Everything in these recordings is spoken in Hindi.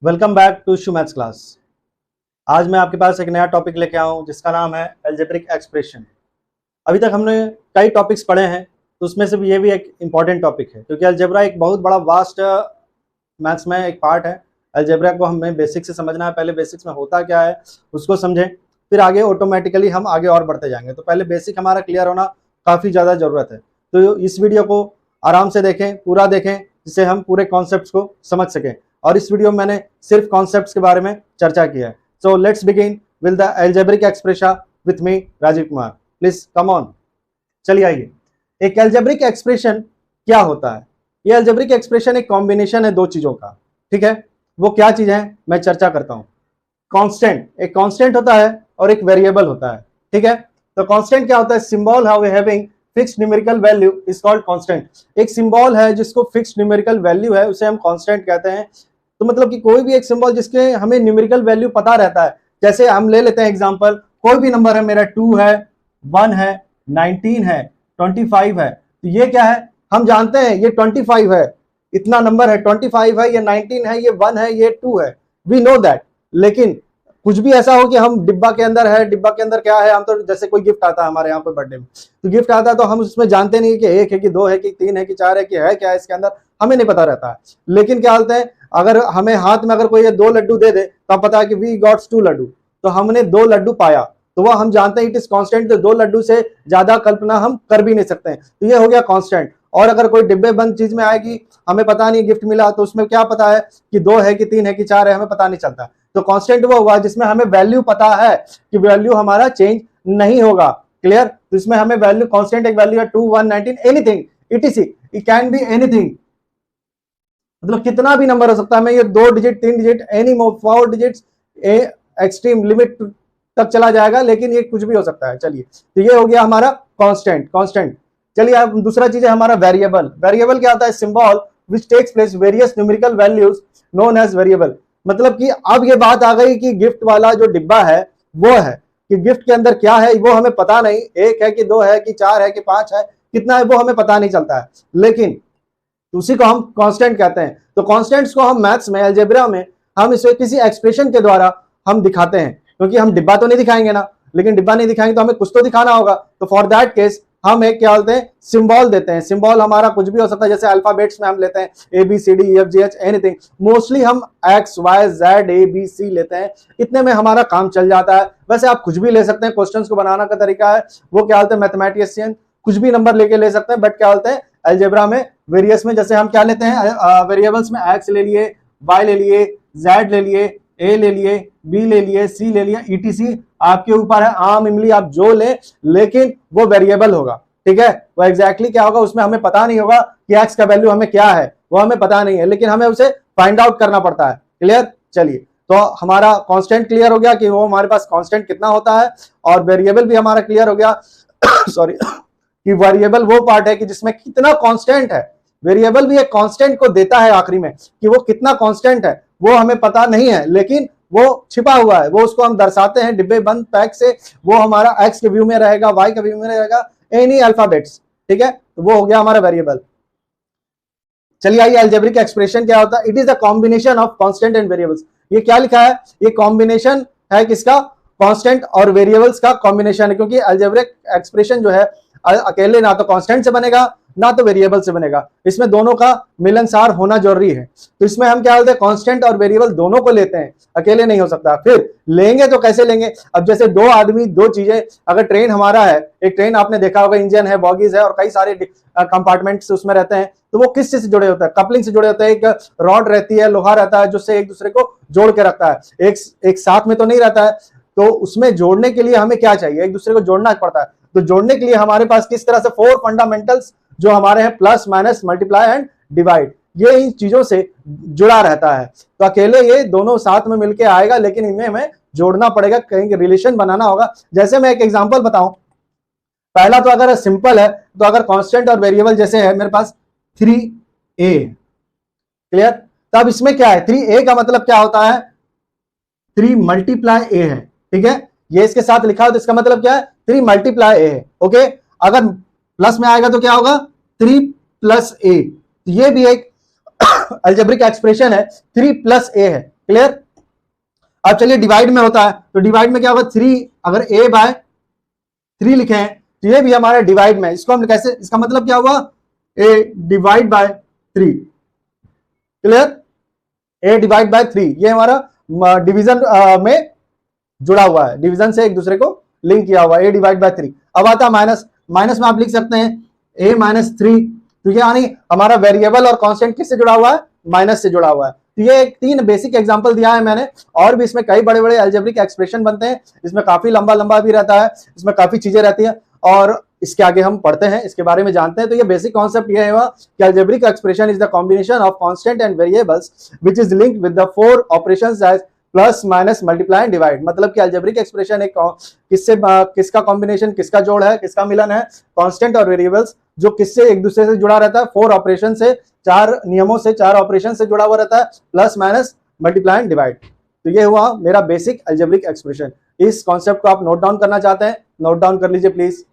Welcome back to shoe maths class. आज मैं आपके पास एक नया टॉपिक लेके आया हूँ जिसका नाम है अलजेब्रिक एक्सप्रेशन। अभी तक हमने कई टॉपिक्स पढ़े हैं, तो उसमें से भी ये भी एक इम्पॉर्टेंट टॉपिक है क्योंकि अलजेब्रा एक बहुत बड़ा वास्ट मैथ्स में एक पार्ट है। अलजेब्रा को हमें बेसिक से समझना है। पहले बेसिक्स में होता क्या है उसको समझें, फिर आगे ऑटोमेटिकली हम आगे और बढ़ते जाएंगे। तो पहले बेसिक हमारा क्लियर होना काफ़ी ज़्यादा ज़रूरत है। तो इस वीडियो को आराम से देखें, पूरा देखें, जिससे हम पूरे कॉन्सेप्ट्स को समझ सकें। और इस वीडियो में मैंने सिर्फ कॉन्सेप्ट्स के बारे में चर्चा की है। So let's begin with the algebraic expression with me Rajiv Kumar. Please come on. चलिए आइए, एक अलजेब्रिक एक्सप्रेशन क्या होता है। ये अलजेब्रिक एक्सप्रेशन एक कॉम्बिनेशन है दो चीजों का। ठीक है, वो क्या चीज है मैं चर्चा करता हूं। कांस्टेंट, एक कांस्टेंट होता है और एक वेरिएबल होता है। ठीक है, तो कांस्टेंट क्या होता है? Symbol having fixed numerical value is called constant. एक सिंबल है जिसको फिक्स्ड न्यूमेरिकल वैल्यू है, उसे हम कांस्टेंट कहते हैं। तो मतलब कि कोई भी एक सिंबल जिसके हमें न्यूमेरिकल वैल्यू पता रहता है। जैसे हम ले लेते हैं एग्जांपल, कोई भी नंबर है, मेरा 2 है, 1 है, 19 है, 25 है। तो ये क्या है? हम जानते हैं ये 25 है, इतना नंबर है, 25 है, ये 19 है, ये 1 है, ये 2 है। We know that. लेकिन कुछ भी ऐसा हो कि हम डिब्बा के अंदर है, डिब्बा के अंदर क्या है, हम तो जैसे कोई गिफ्ट आता है हमारे यहाँ पे बर्थडे में, तो गिफ्ट आता है तो हम उसमें जानते नहीं कि 1 है कि 2 है कि 3 है कि 4 है कि है क्या है इसके अंदर, हमें नहीं पता रहता है। लेकिन क्या बोलते हैं, अगर हमें हाथ में अगर कोई ये 2 लड्डू दे दे तो हम पता है कि वी गॉट्स 2 लड्डू, तो हमने 2 लड्डू पाया, तो वह हम जानते हैं इट इज कांस्टेंट। तो 2 लड्डू से ज्यादा कल्पना हम कर भी नहीं सकते हैं, तो ये हो गया कांस्टेंट। और अगर कोई डिब्बे बंद चीज में आएगी, हमें पता नहीं गिफ्ट मिला, तो उसमें क्या पता है कि 2 है कि 3 है कि 4 है, हमें पता नहीं चलता। तो कांस्टेंट वो हुआ जिसमें हमें वैल्यू पता है कि वैल्यू हमारा चेंज नहीं होगा। क्लियर? तो इसमें हमें वैल्यू कांस्टेंट एक वैल्यू है 2, 1, 19 anything, etc., it can be anything. मतलब कितना भी नंबर हो सकता है, मैं ये 2 digit 3 digit any 4 digits extreme limit तक चला जाएगा, लेकिन ये कुछ भी हो सकता है। चलिए, तो ये हो गया हमारा कांस्टेंट। कांस्टेंट चलिए, अब दूसरा चीज है हमारा वेरिएबल। वेरिएबल क्या होता है? Symbol which takes place various numerical values known as variable. मतलब कि अब ये बात आ गई कि गिफ्ट वाला जो डिब्बा है वो है कि गिफ्ट के अंदर क्या है वो हमें पता नहीं, 1 है कि 2 है कि 4 है कि 5 है, कितना है वो हमें पता नहीं चलता है, लेकिन उसी को हम कांस्टेंट कहते हैं। तो कांस्टेंट्स को हम मैथ्स में, अलजेब्रा में, हम इसे किसी एक्सप्रेशन के द्वारा हम दिखाते हैं, क्योंकि हम डिब्बा तो नहीं दिखाएंगे ना, लेकिन डिब्बा नहीं दिखाएंगे तो हमें कुछ तो दिखाना होगा। तो फॉर दैट केस हम एक क्या बोलते हैं, सिंबल देते हैं। सिंबल हमारा कुछ भी हो सकता है, जैसे अल्फाबेट्स में हम लेते हैं ABCDEFGH एनीथिंग। मोस्टली हम XYZ ABC लेते हैं, इतने में हमारा काम चल जाता है। वैसे आप कुछ भी ले सकते हैं, क्वेश्चंस को बनाना का तरीका है वो क्या बोलते हैं, मैथमेटिशियन कुछ भी नंबर लेके ले सकते हैं, बट क्या बोलते हैं अलजेब्रा में, वेरियस में, जैसे हम क्या लेते हैं वेरिएबल्स में, एक्स ले लिए, वाई ले लिए, जेड ले लिए, ए ले लिए, बी ले लिए, सी ले लिया, ईटीसी आपके ऊपर है, आम इमली आप जो ले, लेकिन वो वेरिएबल होगा। ठीक है, वो एग्जैक्टली क्या होगा उसमें हमें पता नहीं होगा कि एक्स का वैल्यू हमें क्या है, वो हमें पता नहीं है, लेकिन हमें उसे फाइंड आउट करना पड़ता है। क्लियर? चलिए, तो हमारा कांस्टेंट क्लियर हो गया कि वो हमारे पास कांस्टेंट कितना होता है, और वेरिएबल भी हमारा क्लियर हो गया सॉरी कि वेरिएबल वो पार्ट है कि जिसमें कितना कांस्टेंट है। वेरिएबल भी एक कांस्टेंट को देता है आखिरी में कि वो कितना कांस्टेंट है, वो हमें पता नहीं है, लेकिन वो छिपा हुआ है, वो उसको हम दर्शाते हैं डिब्बे बंद पैक से। वो हमारा एक्स के व्यू में रहेगा, वाई के व्यू में रहेगा, एनी अल्फाबेट्स। ठीक है, तो वो हो गया हमारा वेरिएबल। चलिए आइए, अलजेब्रिक एक्सप्रेशन क्या होता है? It is the combination of constant and variables. ये क्या लिखा है? ये कॉम्बिनेशन है किसका? कांस्टेंट और वेरिएबल्स का कॉम्बिनेशन है, क्योंकि अलजेब्रिक एक्सप्रेशन जो है अकेले ना तो कांस्टेंट से बनेगा ना तो वेरिएबल से बनेगा, इसमें दोनों का मिलनसार होना जरूरी है। तो इसमें हम क्या बोलते हैं, कांस्टेंट और वेरिएबल दोनों को लेते हैं, अकेले नहीं हो सकता। फिर लेंगे तो कैसे लेंगे? अब जैसे 2 आदमी 2 चीजें, अगर ट्रेन हमारा है, एक ट्रेन आपने देखा होगा, इंजन है, बॉगीज है और कई सारे कंपार्टमेंट्स उसमें रहते हैं, तो वो किस चीज से जुड़े होते हैं? कपलिंग से जुड़े होते हैं। एक रॉड रहती है, लोहा रहता है, जिससे एक दूसरे को जोड़ के रखता है। एक साथ में तो नहीं रहता है, तो उसमें जोड़ने के लिए हमें क्या चाहिए? एक दूसरे को जोड़ना पड़ता है। तो जोड़ने के लिए हमारे पास किस तरह से 4 फंडामेंटल्स जो हमारे हैं, plus, minus, multiply and divide, ये इन चीजों से जुड़ा रहता है। तो अकेले ये दोनों साथ में मिलके आएगा, लेकिन इनमें हमें जोड़ना पड़ेगा, कहीं रिलेशन बनाना होगा। जैसे मैं एक एग्जांपल बताऊं, पहला तो अगर सिंपल है, तो अगर कांस्टेंट और वेरिएबल जैसे है मेरे पास 3a। क्लियर? तो अब इसमें क्या है, 3a का मतलब क्या होता है? 3 मल्टीप्लाई a है। ठीक है, ये इसके साथ लिखा हो तो इसका मतलब क्या है? 3 मल्टीप्लाई a है। ओके, अगर प्लस में आएगा तो क्या होगा? 3 प्लस a। ये भी एक अलजेब्रिक एक्सप्रेशन है, 3 प्लस a है। क्लियर। अब चलिए डिवाइड में होता है, तो डिवाइड में क्या होगा, 3, अगर a बाय 3 लिखे हैं तो ये भी हमारा डिवाइड में, इसको हम कैसे, इसका मतलब क्या हुआ, a divide by 3, clear, a divide by 3, ये हमारा डिवीजन में जुड़ा हुआ है, डिवीजन से एक दूसरे को लिंक किया हुआ है, a डिवाइड बाय 3। अब आता है माइनस, माइनस में आप लिख सकते हैं a माइनस 3, तो ये यानी हमारा वेरिएबल और कांस्टेंट किससे जुड़ा हुआ है, माइनस से जुड़ा हुआ है। तो ये एक 3 बेसिक एग्जांपल दिया है मैंने, और भी इसमें कई बड़े बड़े अलजेब्रिक एक्सप्रेशन बनते हैं, इसमें काफी लंबा लंबा भी रहता है, इसमें काफी चीजें रहती है, और इसके आगे हम पढ़ते हैं, इसके बारे में जानते हैं। तो ये बेसिक कॉन्सेप्ट ये है कि algebraic expression is the combination of constant and variables which is linked with the 4 operations as plus minus multiply and divide. मतलब कि अलजेब्रिक एक्सप्रेशन एक किससे, किसका कॉम्बिनेशन, किसका जोड़ है, किसका मिलन है, कांस्टेंट और वेरिएबल्स जो किससे एक दूसरे से जुड़ा रहता है, 4 ऑपरेशन से, 4 नियमों से, 4 ऑपरेशन से जुड़ा हुआ रहता है, plus minus multiply and divide. तो ये हुआ मेरा बेसिक अलजेब्रिक एक्सप्रेशन। इस कॉन्सेप्ट को आप नोट डाउन करना चाहते हैं, नोट डाउन कर लीजिए प्लीज।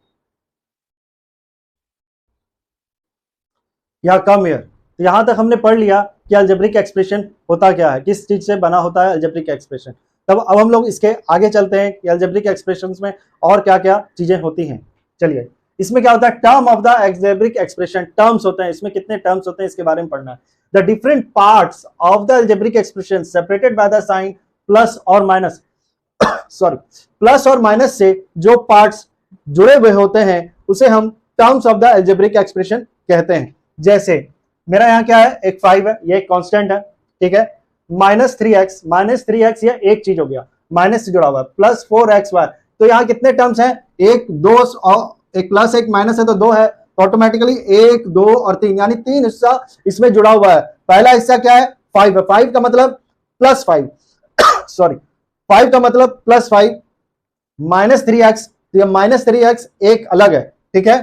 या कम हियर। तो यहां तक हमने पढ़ लिया कि अलजेब्रिक एक्सप्रेशन होता क्या है, किस चीज से बना होता है अलजेब्रिक एक्सप्रेशन। तब अब हम लोग इसके आगे चलते हैं कि अलजेब्रिक एक्सप्रेशंस में और क्या क्या चीजें होती हैं। चलिए, इसमें क्या होता है, term of the algebraic expression, terms होते हैं, इसमें कितने टर्म्स होते हैं इसके बारे में पढ़ना है। The different parts of the algebraic expression separated by the sign plus और माइनस, सॉरी, प्लस और माइनस से जो पार्ट्स जुड़े हुए होते हैं उसे हम terms of the algebraic expression कहते हैं। जैसे मेरा यहाँ क्या है, एक 5 है, ये एक कांस्टेंट है, ठीक है, माइनस 3x, ये एक चीज हो गया, माइनस से जुड़ा हुआ है, प्लस 4xy, तो यहाँ कितने टर्म्स हैं, 1 2 और एक प्लस एक माइनस है तो 2 है, तो ऑटोमेटिकली 1 2 और 3, यानी 3 हिस्सा इसमें जुड़ा हुआ है। पहला हिस्सा क्या है, 5 है, 5 का मतलब प्लस 5 सॉरी 5 का मतलब प्लस 5, माइनस 3x, तो ये माइनस 3x एक अलग है, ठीक है,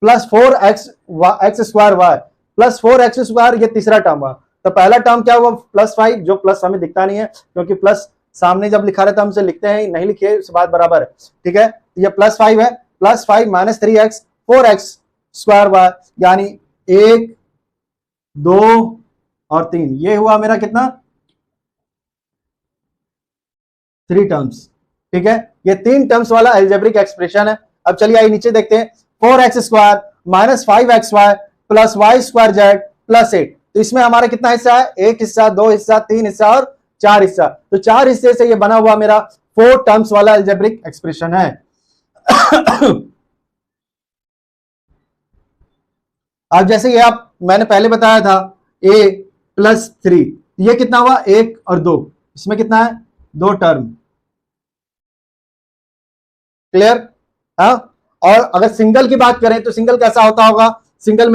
plus 4x square y, plus 4x square, ये तीसरा टर्म हुआ। तो पहला टर्म क्या हुआ, प्लस 5, जो प्लस हमें दिखता नहीं है क्योंकि प्लस सामने जब लिखा रहता है हमसे लिखते हैं, नहीं लिखिए, इस बात बराबर है, ठीक है, ये प्लस 5 है, plus 5 minus 3x 4x square Y, यानी 1 2 और 3, ये हुआ मेरा कितना, 3 टर्म्स, ठीक है, ये 3 टर्म्स वाला अलजेब्रिक एक्सप्रेशन है। अब चलिए आइए नीचे देखते हैं, 4x square minus 5xy plus y square z plus 8, तो इसमें हमारा कितना हिस्सा है, 1 हिस्सा, 2 हिस्सा, 3 हिस्सा और 4 हिस्सा, तो 4 हिस्से से ये बना हुआ मेरा 4 टर्म्स वाला अलजेब्रिक एक्सप्रेशन है। अब जैसे ये आप, मैंने पहले बताया था a प्लस 3, ये कितना हुआ, 1 और 2, इसमें कितना है, 2 टर्म, क्लियर। हाँ, और अगर सिंगल की बात करें तो सिंगल कैसा होता होगा, सिंगल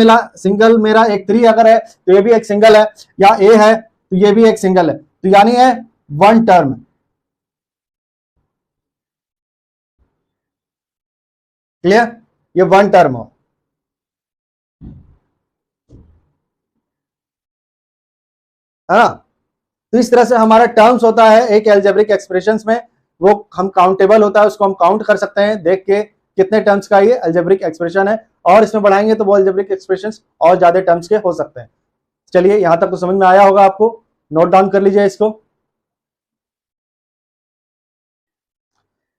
मेरा एक 3 अगर है तो ये भी एक सिंगल है, या a है तो ये भी एक सिंगल है, तो यानी है 1 टर्म, क्लियर, ये 1 टर्म हो। हाँ, तो इस तरह से हमारा टर्म्स होता है एक अलजेब्रिक एक्सप्रेशंस में, वो हम काउंटेबल होता है, उसको हम काउंट कर सकते हैं देख के कितने टर्म्स का ये अलजेब्रिक एक्सप्रेशन है, और इसमें बढ़ाएंगे तो वो अलजेब्रिक एक्सप्रेशंस और ज्यादा टर्म्स के हो सकते हैं। चलिए, यहां तक तो समझ में आया होगा आपको, नोट डाउन कर लीजिए इसको।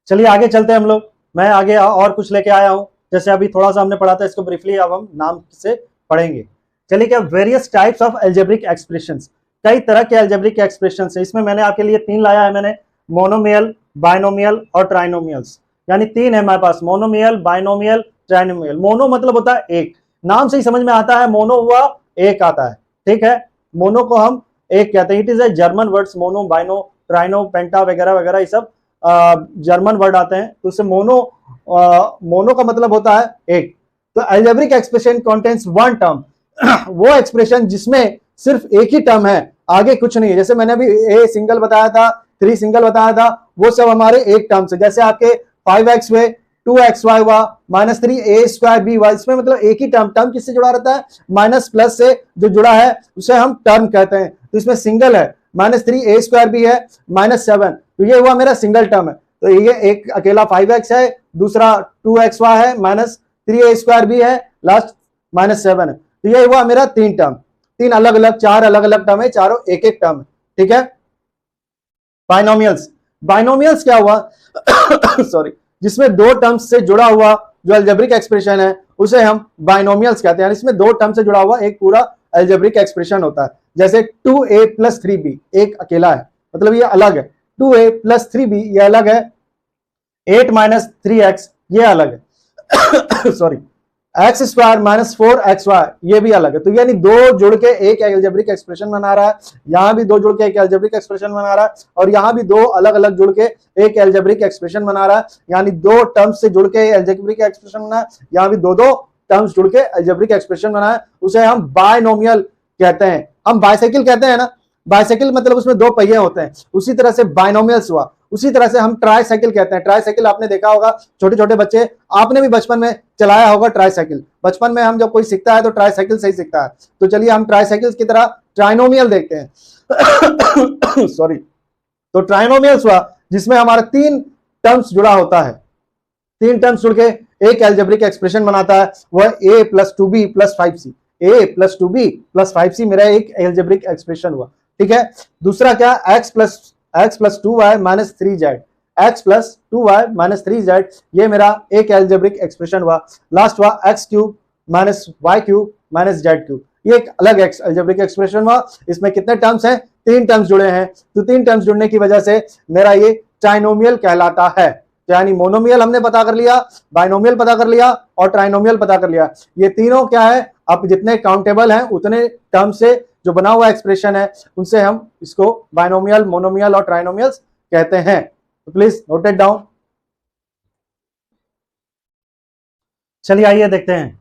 चलिए आगे चलते हैं हम लोग, मैं आगे और कुछ लेके आया हूं, जैसे अभी थोड़ा सा हमने पढ़ा था, इसको ब्रीफली अब हम नाम से पढ़ेंगे। चलिए, क्या various types of algebraic expressions, कई तरह के अलजेब्रिक एक्सप्रेशंस है, इसमें मैंने आपके लिए 3 लाया है, मैंने मोनोमियल, बाइनोमियल और ट्राइनोमियल्स, यानी 3 है हमारे पास, मोनोमियल, बाइनोमियल, ट्राइनोमियल। मोनो मतलब होता है एक, नाम से ही समझ में आता है, मोनो हुआ एक आता है, ठीक है, मोनो को हम एक कहते हैं, it is a German words, mono, bino, trino, penta वगैरह वगैरह, ये सब जर्मन वर्ड आते हैं, तो उससे मोनो का मतलब होता है एक। तो अलजेब्रिक एक्सप्रेशन कंटेन्स 1 टर्म, वो एक्सप्रेशन जिसमें सिर्फ एक ही टर्म है, आगे कुछ नहीं है, जैसे मैंने अभी a सिंगल बताया था, 3 सिंगल बताया था, वो सब हमारे एक टर्म से, जैसे आपके 5x हुए, 2xy हुआ, माइनस 3a स्क्वायर b हुआ, इसमें मतलब एक ही टर्म किससे जुड़ा रहता है, माइनस प्लस से जो जुड़ा है उसे हम टर्म कहते हैं। तो इसमें सिंगल है, माइनस 3a स्क्वायर b है, माइनस 7, तो ये हुआ मेरा सिंगल टर्म है। तो ये एक अकेला 5x है, दूसरा 2xy है, माइनस 3a स्क्वायर b है, लास्ट माइनस 7 है, तो ये हुआ मेरा 3 टर्म, 3 अलग अलग, 4 अलग अलग टर्म है, चारों एक एक टर्म है, ठीक है। बाइनोमियल्स, बाइनोमियल्स क्या हुआ सॉरी, जिसमें दो टर्म्स से जुड़ा हुआ जो अलजेब्रिक एक्सप्रेशन है उसे हम बाइनोमियल्स कहते हैं। इसमें दो टर्म से जुड़ा हुआ एक पूरा अलजेब्रिक एक्सप्रेशन होता है। जैसे 2a + 3b एक अकेला है, मतलब ये अलग है। 2a + 3b ये अलग है। 8 - 3x ये अलग है सॉरी, x² - 4xy ये भी अलग है। तो यानी दो जुड़ के एक अलजेब्रिक एक्सप्रेशन बना रहा है, यहां भी दो जुड़ के एक अलजेब्रिक एक्सप्रेशन बना रहा है, और यहां भी दो अलग अलग जुड़ के एक अलजेब्रिक एक्सप्रेशन बना रहा है। यानी दो टर्म्स से जुड़ के अलजेब्रिक एक्सप्रेशन बना है, यहां भी दो दो टर्म्स जुड़ के अलजेब्रिक एक्सप्रेशन बना है, उसे हम बायनोमियल कहते हैं। हम बाइसाइकिल कहते हैं ना, बाइसाइकिल मतलब उसमें दो पहिए होते हैं, उसी तरह से बाइनोमियल्स हुआ। उसी तरह से हम ट्राईसाइकिल कहते हैं। ट्राईसाइकिल आपने देखा होगा, छोटे छोटे बच्चे, आपने भी बचपन में चलाया होगा ट्राईसाइकिल। बचपन में हम जब कोई सीखता है तो ट्राईसाइकिल से ही सीखता है। तो चलिए हम ट्राईसाइकिल की तरह ट्राइनोमियल देखते हैं सॉरी, तो ट्राइनोमियल्स हुआ जिसमें हमारा तीन टर्म्स जुड़ा होता है, तीन टर्म्स जुड़ के एक अलजेब्रिक एक्सप्रेशन बनाता है, वह a + 2b + 5c। a + 2b + 5c मेरा एक अलजेब्रिक एक्सप्रेशन हुआ, ठीक है। दूसरा क्या, x + 2y - 3z, x + 2y - 3z ये मेरा एक अलजेब्रिक एक्सप्रेशन हुआ। लास्ट हुआ x³ - y³ - z³, ये एक अलग अलजेब्रिक एक्सप्रेशन हुआ। इसमें कितने टर्म्स हैं, तीन टर्म्स जुड़े हैं। तो तीन टर्म्स जुड़ने की वजह से मेरा ये ट्राइनोमियल कहलाता है। यानी मोनोमियल हमने पता कर लिया, बाइनोमियल पता कर लिया और ट्राइनोमियल पता कर लिया। ये तीनों क्या है, अब जितने काउंटेबल हैं उतने टर्म से जो बना हुआ एक्सप्रेशन है उनसे हम इसको बाइनोमियल, मोनोमियल और ट्राइनोमियल्स कहते हैं। तो प्लीज नोट इट डाउन। चलिए आइए देखते हैं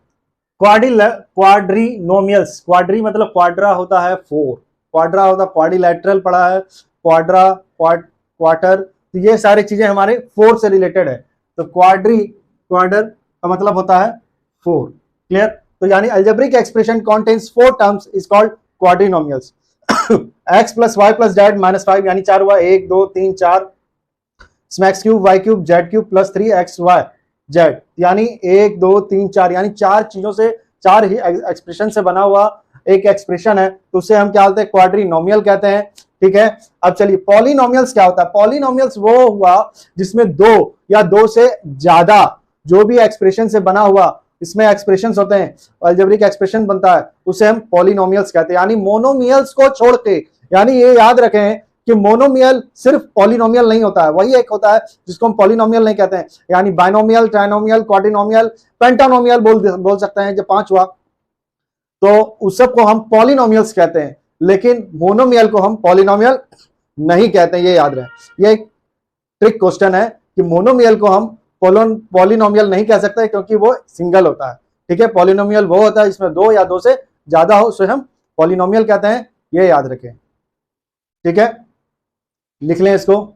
क्वाड्रीनोमियल्स। क्वाड्री मतलब क्वाड्रा होता है 4, क्वाड्रा होता है, क्वाड्रिलैटरल पढ़ा है, क्वाड्रा, क्वार्टर, तो ये सारी चीजें हमारे 4 से रिलेटेड है। तो क्वाडर का मतलब होता है 4, क्लियर। तो यानी algebraic expression contains 4 terms is called quadrinomials. x + y + z - 5 यानी 4 हुआ, 1 2 3 4, x³ y³ z³ + 3xy z, यानी 1 2 3 4, यानी चार चीजों से, चार ही एक्सप्रेशन से बना हुआ एक एक्सप्रेशन है, तो उसे हम क्या बोलते हैं, क्वाड्रीनोमियल कहते हैं, ठीक है। अब चलिए पॉलिनोमियल्स क्या होता है। पॉलिनोमियल्स वो हुआ जिसमें दो या दो से ज्यादा जो भी एक्सप्रेशन से बना हुआ इसमें एक्सप्रेशंस होते हैं, अलजेब्रिक एक्सप्रेशन बनता है, उसे हम पॉलिनोमियल्स कहते हैं। यानी मोनोमियल्स को छोड़ के, यानी ये याद रखें कि मोनोमियल सिर्फ पॉलिनोमियल नहीं होता है, वही एक होता है जिसको हम पॉलिनोमियल नहीं कहते हैं। यानी बाइनोमियल, ट्राइनोमियल, क्वाड्रिनोमियल, पेंटानोमियल बोल सकते हैं, जब 5 हुआ तो उस सब को हम पॉलिनोमियल्स कहते हैं, लेकिन मोनोमियल को हम पॉलिनोमियल नहीं कहते हैं, ये याद रहे। ये एक ट्रिक क्वेश्चन है कि मोनोमियल को हम पॉलिनोमियल नहीं कह सकते क्योंकि वो सिंगल होता है, ठीक है। पॉलिनोमियल वो होता है जिसमें दो या दो से ज्यादा हो, उसे हम पॉलिनोमियल कहते हैं, ये याद रखें, ठीक है। लिख लें इसको।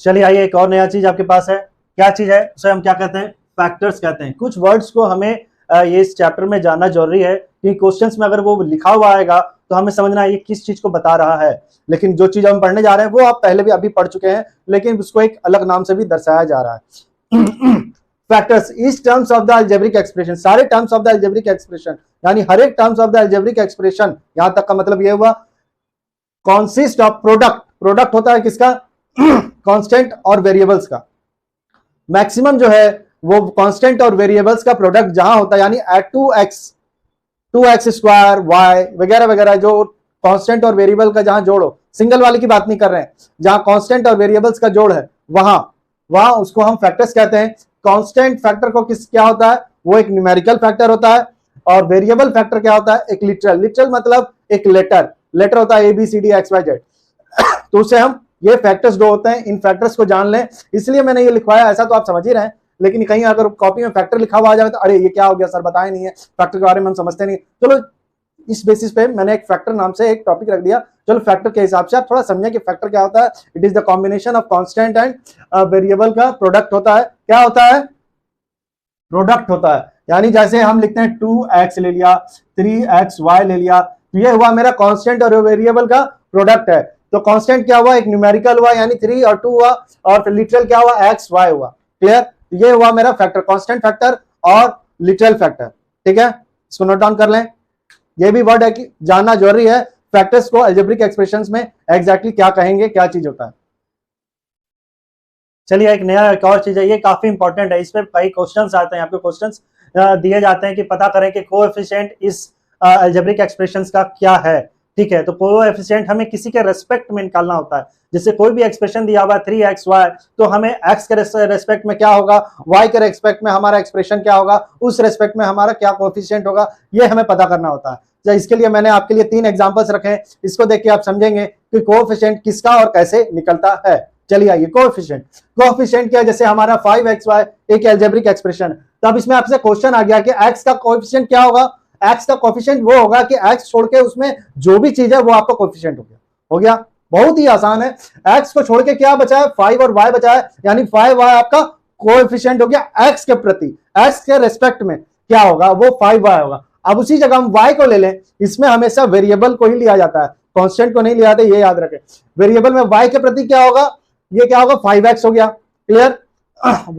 चलिए आइए एक और नया चीज आपके पास है, क्या चीज है, उसे हम क्या कहते हैं, फैक्टर्स कहते हैं। कुछ वर्ड्स को हमें ये इस चैप्टर में जानना जरूरी है कि क्वेश्चंस में अगर वो लिखा हुआ आएगा तो हमें समझना है ये किस चीज को बता रहा है। लेकिन जो चीज हम पढ़ने जा रहे हैं वो आप पहले भी अभी पढ़ चुके हैं, लेकिन उसको एक अलग नाम से भी दर्शाया जा रहा है। फैक्टर्स इस terms of the algebraic expression, सारे terms of the algebraic expression, यानी हर एक terms of the algebraic expression, यहां तक का मतलब ये हुआ कॉन्सिस्ट ऑफ प्रोडक्ट। प्रोडक्ट होता है किसका, कांस्टेंट और वेरिएबल्स का। मैक्सिमम जो है वो कांस्टेंट और वेरिएबल्स का प्रोडक्ट जहां होता है, यानी 2x² y वगैरह वगैरह, जो कांस्टेंट और वेरिएबल का जहां जोड़ हो, सिंगल वाले की बात नहीं कर रहे हैं, जहां कांस्टेंट और वेरिएबल्स का जोड़ है वहां उसको हम फैक्टर्स कहते हैं। कांस्टेंट फैक्टर को क्या होता है, वो एक न्यूमेरिकल फैक्टर होता है, और वेरिएबल फैक्टर क्या होता है, एक लिटरल। लिटरल मतलब एक लेटर होता है ABCD XYZ। तो उसे हम, ये फैक्टर्स दो होते हैं, इन फैक्टर्स को जान लें, इसलिए मैंने ये लिखवाया, ऐसा तो आप समझ ही रहे हैं। लेकिन कहीं अगर कॉपी में फैक्टर लिखा हुआ आ जाए तो अरे ये क्या हो गया सर, बताया नहीं है, फैक्टर के बारे में हम समझते नहीं। चलो इस बेसिस पे मैंने एक फैक्टर नाम से एक टॉपिक रख दिया। चलो फैक्टर के हिसाब से आप थोड़ा समझें कि फैक्टर क्या होता है। It is the combination of constant and variable का प्रोडक्ट होता है। क्या होता है, प्रोडक्ट होता है। यानी जैसे हम लिखते हैं 2x ले लिया, 3xy ले लिया, तो ये हुआ मेरा कांस्टेंट और वेरिएबल का प्रोडक्ट है। तो कांस्टेंट क्या हुआ, एक न्यूमेरिकल हुआ यानी 3 और 2 हुआ, और फिर लिटरल क्या हुआ, xy हुआ, क्लियर। ये हुआ मेरा फैक्टर, कांस्टेंट फैक्टर और लिटरल फैक्टर, ठीक है। इसको नोट डाउन कर लें, ये भी वर्ड है कि जानना जरूरी है फैक्टर्स को अलजेब्रिक एक्सप्रेशंस में एग्जैक्टली क्या कहेंगे, क्या चीज होता है। चलिए एक और चीज है, ये काफी इंपॉर्टेंट है, इस पे कई क्वेश्चंस आते हैं, आपके क्वेश्चंस दिए जाते हैं कि पता करें कि कोएफिशिएंट इस अलजेब्रिक एक्सप्रेशंस का क्या है। ठीक है, तो कोएफिशिएंट हमें किसी के रेस्पेक्ट में निकालना होता है। जैसे कोई भी एक्सप्रेशन दिया हुआ 3xy, तो हमें x के रेस्पेक्ट में क्या होगा, y के रेस्पेक्ट में हमारा एक्सप्रेशन क्या होगा, उस रेस्पेक्ट में हमारा क्या कोएफिशिएंट होगा, ये हमें पता करना होता है। तो इसके लिए मैंने आपके लिए 3 एग्जांपल्स रखे हैं, इसको देख के आप समझेंगे कि कोएफिशिएंट किसका और कैसे निकलता है। चलिए आइए, कोएफिशिएंट क्या है, जैसे हमारा 5xy एक अलजेब्रिक एक्सप्रेशन, तो अब इसमें आपसे क्वेश्चन आ गया कि x का कोएफिशिएंट क्या होगा। x का कोएफिशिएंट वो होगा कि x छोड़ के उसमें जो भी चीज है वो आपका कोएफिशिएंट हो गया। बहुत ही आसान है, x को छोड़ के क्या बचा है, 5 और y बचा है, यानी 5y आपका कोएफिशिएंट हो गया x के प्रति, x के रेस्पेक्ट में क्या होगा, वो 5y होगा। अब उसी जगह हम y को ले लें, इसमें हमेशा वेरिएबल को ही लिया जाता है, कांस्टेंट को नहीं लिया जाता, ये याद रखें। वेरिएबल में y के प्रति क्या होगा, ये क्या होगा, 5x हो गया। क्लियर,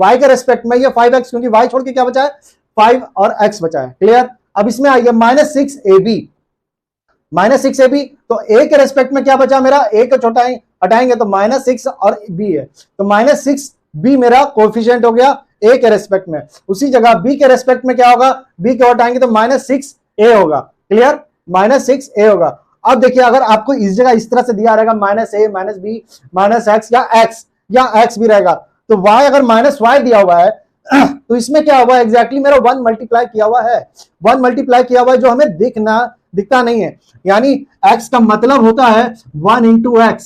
y के रेस्पेक्ट में ये 5x, क्योंकि y छोड़ के क्या बचा है, 5 और x बचा है। क्लियर, अब इसमें आइए -6ab, तो a के रेस्पेक्ट में क्या बचा मेरा, a को छोटा हटाएंगे तो -6 और b है, तो -6b मेरा कोएफिशिएंट हो गया a के रेस्पेक्ट में। उसी जगह b के रेस्पेक्ट में क्या होगा, b को हटाएंगे तो -6a होगा। क्लियर, -6a होगा। अब देखिए, अगर आपको इस जगह इस तरह से दिया रहेगा -a, -b, -x या x भी रहेगा, तो y अगर -y दिया हुआ है तो इसमें क्या हुआ, एग्जैक्टली मेरा 1 मल्टीप्लाई किया हुआ है, 1 मल्टीप्लाई किया हुआ है, जो हमें दिखता नहीं है, यानी x का मतलब होता है 1 into x।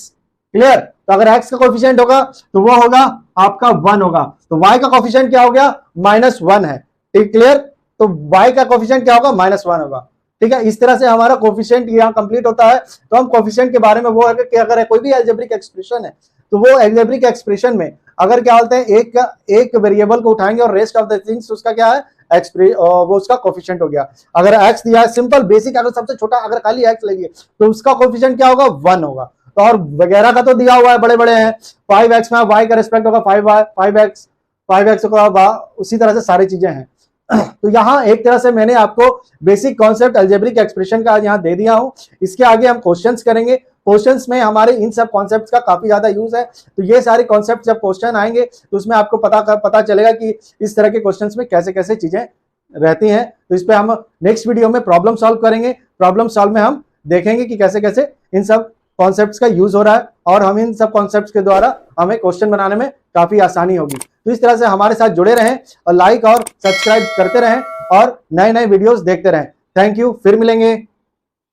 क्लियर, तो अगर x का कोएफिशिएंट होगा तो वो होगा आपका 1 होगा, तो y का कोएफिशिएंट क्या हो गया, -1 है। ठीक, क्लियर, तो y का कोएफिशिएंट क्या होगा, -1 होगा। ठीक है, इस तरह से हमारा कोएफिशिएंट यहाँ कंप्लीट होता है। तो हम कोएफिशिएंट के बारे में वो है कि अगर कोई भी अलजेब्रिक एक्सप्रेशन है, तो वो अलजेब्रिक एक्सप्रेशन में अगर क्या बोलते हैं, एक वेरिएबल को उठाएंगे और रेस्ट ऑफ द थिंग्स उसका क्या है, वो उसका कोएफिशिएंट हो गया। अगर x दिया है, सिंपल बेसिक, अगर सबसे छोटा अगर खाली x लेंगे तो उसका कोएफिशिएंट क्या होगा, 1 होगा। तो और वगैरह का तो दिया हुआ है, बड़े बड़े हैं, 5x में y का रेस्पेक्ट होगा 5x होगा, उसी तरह से सारी चीजें हैं। तो यहाँ एक तरह से मैंने आपको बेसिक कॉन्सेप्ट अलजेब्रिक एक्सप्रेशन का आज यहाँ दे दिया हूं। इसके आगे हम क्वेश्चंस करेंगे, क्वेश्चंस में हमारे इन सब कॉन्सेप्ट्स का काफी ज्यादा यूज है। तो ये सारे कॉन्सेप्ट जब क्वेश्चन आएंगे तो उसमें आपको पता चलेगा कि इस तरह के क्वेश्चंस में कैसे कैसे चीजें रहती हैं। तो इस पे हम नेक्स्ट वीडियो में प्रॉब्लम सॉल्व करेंगे। प्रॉब्लम सॉल्व में हम देखेंगे कि कैसे कैसे इन सब कॉन्सेप्ट्स का यूज हो रहा है, और हम इन सब कॉन्सेप्ट्स के द्वारा हमें क्वेश्चन बनाने में काफी आसानी होगी। तो इस तरह से हमारे साथ जुड़े रहें और लाइक और सब्सक्राइब करते रहें और नए नए वीडियोस देखते रहें। थैंक यू, फिर मिलेंगे।